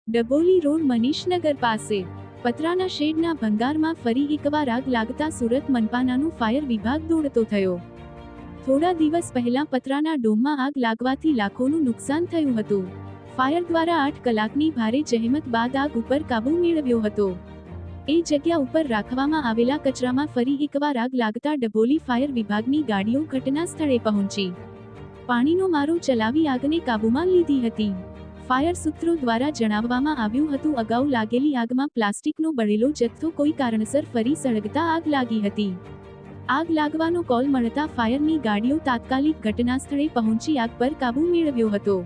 Dabholi road મનીષનગર પાસે પતરાના શેડના ભંગારમાં ફરી એકવાર આગ લાગતા સુરત મનપાનાનું ફાયર વિભાગ દોડતો થયો। થોડા દિવસ પહેલા પતરાના ડોમમાં આગ લાગવાથી લાખોનું નુકસાન થયું હતું। ફાયર દ્વારા 8 કલાકની ભારે જહેમત બાદ આગ ઉપર કાબૂ મેળવ્યો હતો। એ જગ્યા ઉપર રાખવામાં આવેલા કચરામાં ફરી એકવાર આગ લાગતા ડભોલી ફાયર વિભાગની ગાડીઓ ઘટના સ્થળે પહોંચી પાણીનો મારો ચલાવી આગને કાબૂમાં લીધી હતી। ફાયર સૂત્રો દ્વારા જણાવવામાં આવ્યું હતું, અગાઉ લાગેલી આગમાં પ્લાસ્ટિકનો બળેલો જથ્થો કોઈ કારણસર ફરી સળગતા આગ લાગી હતી। આગ લાગવાનો કોલ મળતા ફાયરની ગાડીઓ તાત્કાલિક ઘટનાસ્થળે પહોંચી આગ પર કાબૂ મેળવ્યો હતો।